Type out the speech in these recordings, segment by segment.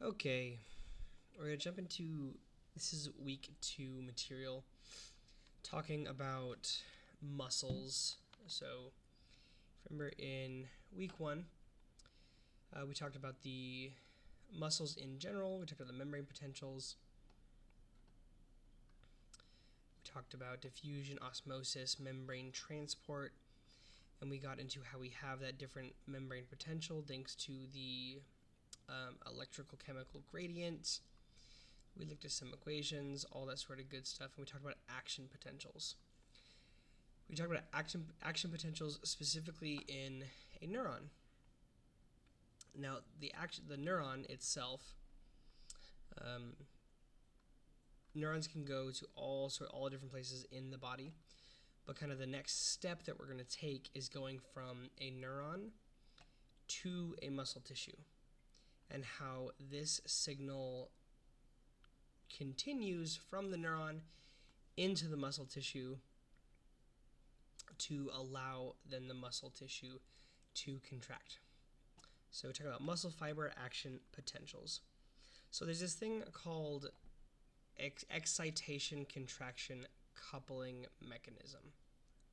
Okay, we're going to jump into, this is week 2 material, talking about muscles. So, remember in week 1, we talked about the muscles in general, we talked about the membrane potentials, we talked about diffusion, osmosis, membrane transport, and we got into how we have that different membrane potential thanks to the electrical chemical gradient. We looked at some equations, all that sort of good stuff, and we talked about action potentials. We talked about action potentials specifically in a neuron. Now, the neuron itself, neurons can go to all different places in the body, but kind of the next step that we're going to take is going from a neuron to a muscle tissue, and how this signal continues from the neuron into the muscle tissue to allow then the muscle tissue to contract. So we're talking about muscle fiber action potentials. So there's this thing called excitation contraction coupling mechanism,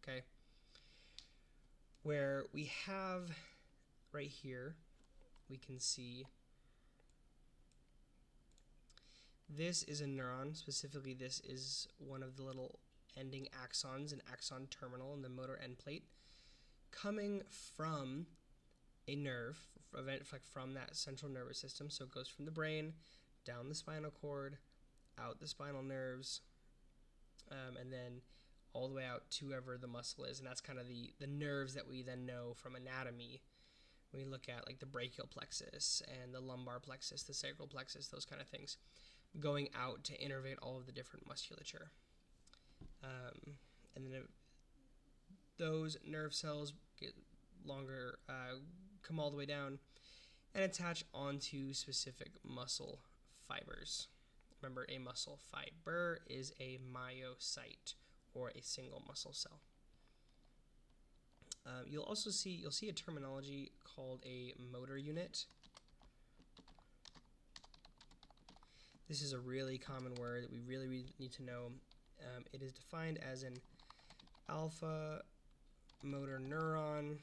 okay? Where we have right here, we can see this is a neuron. Specifically, this is one of the little ending axons, an axon terminal in the motor end plate, coming from a nerve, from that central nervous system. So it goes from the brain, down the spinal cord, out the spinal nerves, and then all the way out to wherever the muscle is. And that's kind of the nerves that we then know from anatomy. We look at like the brachial plexus and the lumbar plexus, the sacral plexus, those kind of things, going out to innervate all of the different musculature. And then those nerve cells get longer, come all the way down and attach onto specific muscle fibers. Remember, a muscle fiber is a myocyte, or a single muscle cell. You'll see a terminology called a motor unit. This is a really common word that we really need to know. It is defined as an alpha motor neuron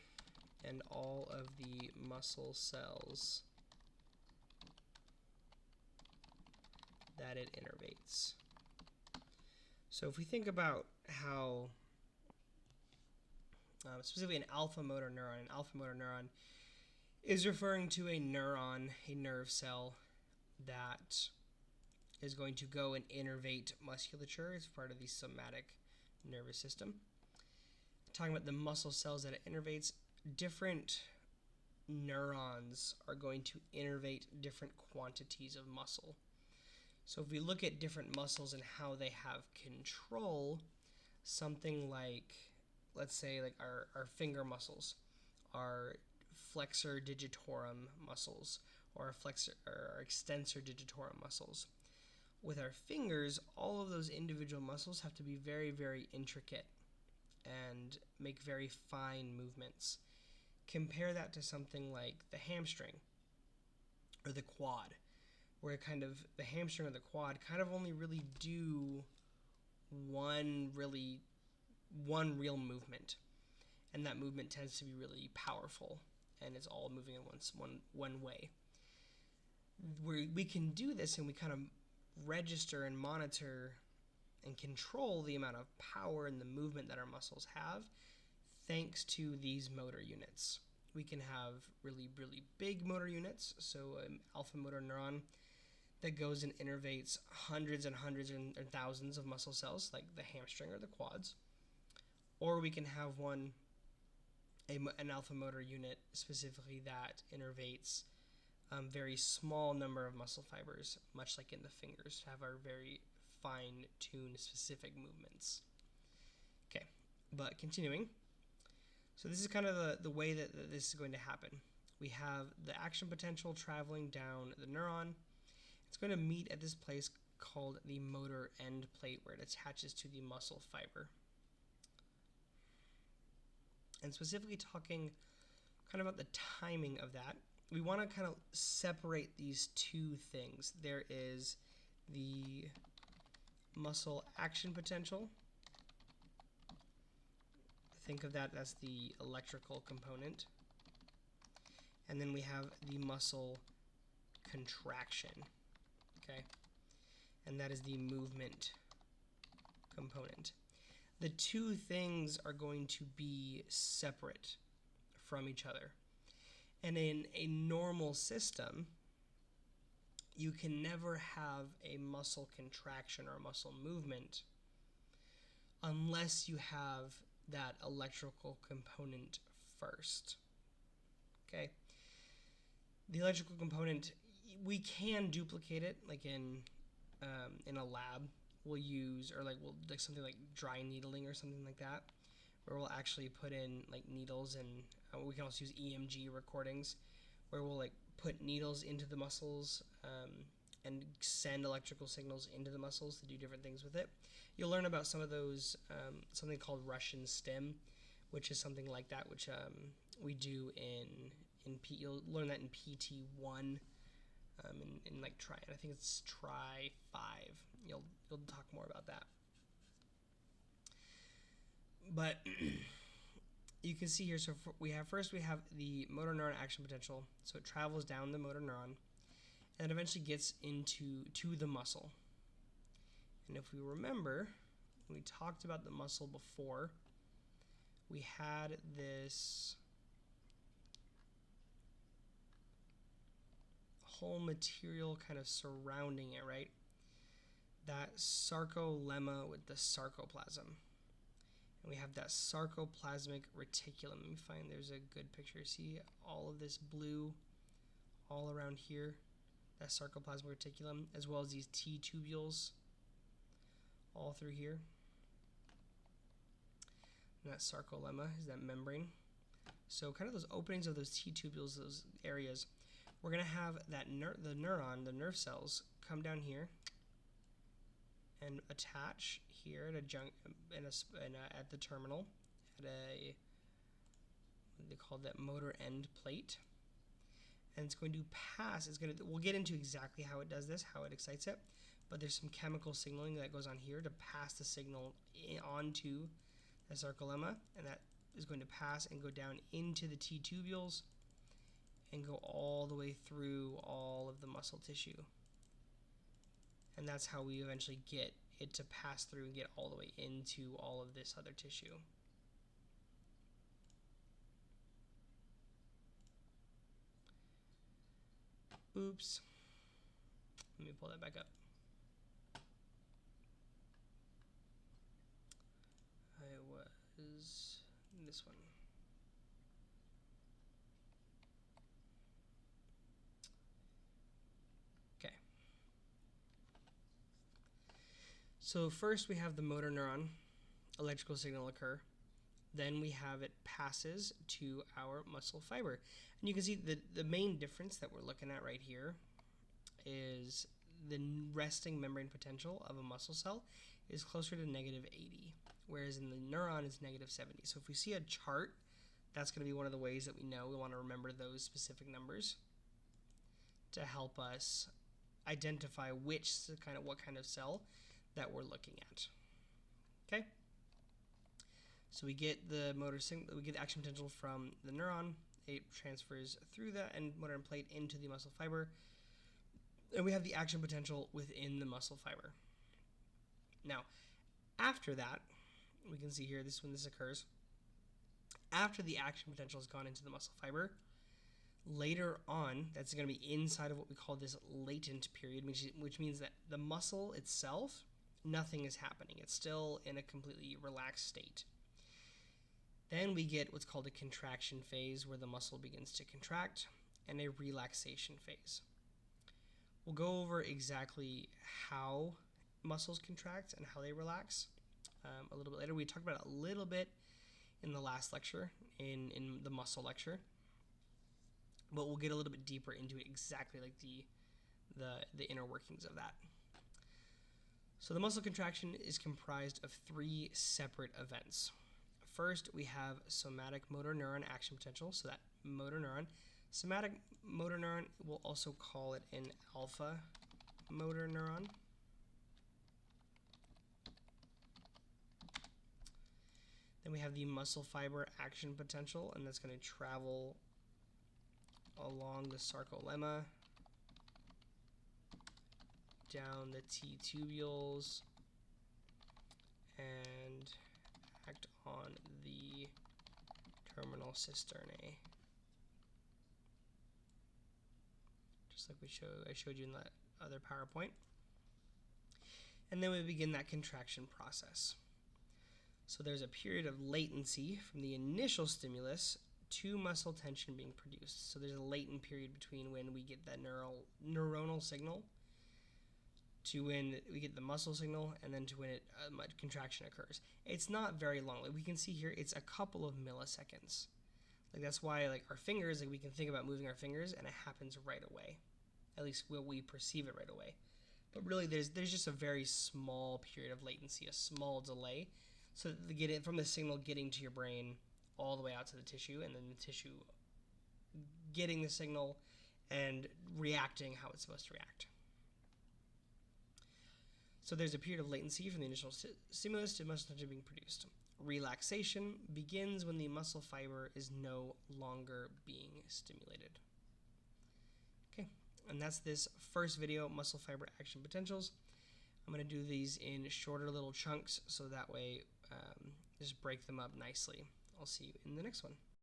and all of the muscle cells that it innervates. So if we think about how specifically an alpha motor neuron is referring to a neuron, a nerve cell that is going to go and innervate musculature as part of the somatic nervous system. Talking about the muscle cells that it innervates, different neurons are going to innervate different quantities of muscle. So if we look at different muscles and how they have control, something like, let's say, like our finger muscles, our flexor digitorum muscles, or our extensor digitorum muscles. With our fingers, all of those individual muscles have to be very, very intricate and make very fine movements. Compare that to something like the hamstring or the quad, where kind of the hamstring or the quad kind of only really do one real movement, and that movement tends to be really powerful, and it's all moving in one way. We can do this, and we kind of register and monitor and control the amount of power and the movement that our muscles have thanks to these motor units. We can have really, really big motor units, so an alpha motor neuron that goes and innervates hundreds and thousands of muscle cells, like the hamstring or the quads. Or we can have an alpha motor unit specifically that innervates very small number of muscle fibers, much like in the fingers, to have our very fine-tuned specific movements. Okay, but continuing. So this is kind of the way that this is going to happen. We have the action potential traveling down the neuron. It's going to meet at this place called the motor end plate, where it attaches to the muscle fiber. And specifically talking kind of about the timing of that, we want to kind of separate these two things. There is the muscle action potential. Think of that as the electrical component. And then we have the muscle contraction, okay? And that is the movement component. The two things are going to be separate from each other. And in a normal system, you can never have a muscle contraction or a muscle movement unless you have that electrical component first. Okay? The electrical component, we can duplicate it, like in a lab. We'll use, or like something like dry needling or something like that, where we'll actually put in like needles, and we can also use EMG recordings, where we'll like put needles into the muscles and send electrical signals into the muscles to do different things with it. You'll learn about some of those, something called Russian stim, which is something like that, which we do you'll learn that in PT1, in like I think it's Try 5. You'll talk more about that. But you can see here, so we have the motor neuron action potential. So it travels down the motor neuron and eventually gets to the muscle. And if we remember, when we talked about the muscle before, we had this whole material kind of surrounding it, right? That sarcolemma with the sarcoplasm. And we have that sarcoplasmic reticulum. Let me find, there's a good picture. See all of this blue all around here? That sarcoplasmic reticulum, as well as these T tubules all through here. And that sarcolemma is that membrane. So kind of those openings of those T tubules, those areas, we're going to have that the nerve cells come down here and attach here at at the terminal at what they call that motor end plate, and it's going to pass. We'll get into exactly how it does this, how it excites it, but there's some chemical signaling that goes on here to pass the signal onto the sarcolemma, and that is going to pass and go down into the T tubules and go all the way through all of the muscle tissue. And that's how we eventually get it to pass through and get all the way into all of this other tissue. Oops. Let me pull that back up. I was this one. Okay. So first we have the motor neuron, electrical signal occur. Then we have it passes to our muscle fiber. And you can see the main difference that we're looking at right here is the resting membrane potential of a muscle cell is closer to -80, whereas in the neuron it's -70. So if we see a chart, that's going to be one of the ways that we know. We want to remember those specific numbers to help us identify what kind of cell that we're looking at. Okay? So we get the we get the action potential from the neuron. It transfers through that end motor end plate into the muscle fiber. And we have the action potential within the muscle fiber. Now, after that, we can see here, this is when this occurs. After the action potential has gone into the muscle fiber, later on, that's going to be inside of what we call this latent period, which means that the muscle itself, nothing is happening. It's still in a completely relaxed state. Then we get what's called a contraction phase, where the muscle begins to contract, and a relaxation phase. We'll go over exactly how muscles contract and how they relax a little bit later. We talked about it a little bit in the last lecture, in the muscle lecture, but we'll get a little bit deeper into it, exactly like the inner workings of that. So the muscle contraction is comprised of 3 separate events. First, we have somatic motor neuron action potential, so that motor neuron Somatic motor neuron, we'll also call it an alpha motor neuron. Then we have the muscle fiber action potential, and that's going to travel along the sarcolemma, down the T tubules, and act on the terminal cisternae. Just like I showed you in that other PowerPoint. And then we begin that contraction process. So there's a period of latency from the initial stimulus to muscle tension being produced. So there's a latent period between when we get that neuronal signal to when we get the muscle signal, and then to when contraction occurs. It's not very long. Like we can see here, it's a couple of milliseconds. Like that's why like our fingers, like we can think about moving our fingers and it happens right away. At least we perceive it right away. But really there's just a very small period of latency, a small delay. So to get it from the signal getting to your brain all the way out to the tissue, and then the tissue getting the signal and reacting how it's supposed to react. So there's a period of latency from the initial stimulus to muscle tension being produced. Relaxation begins when the muscle fiber is no longer being stimulated. Okay, and that's this first video, muscle fiber action potentials. I'm going to do these in shorter little chunks so that way just break them up nicely. I'll see you in the next one.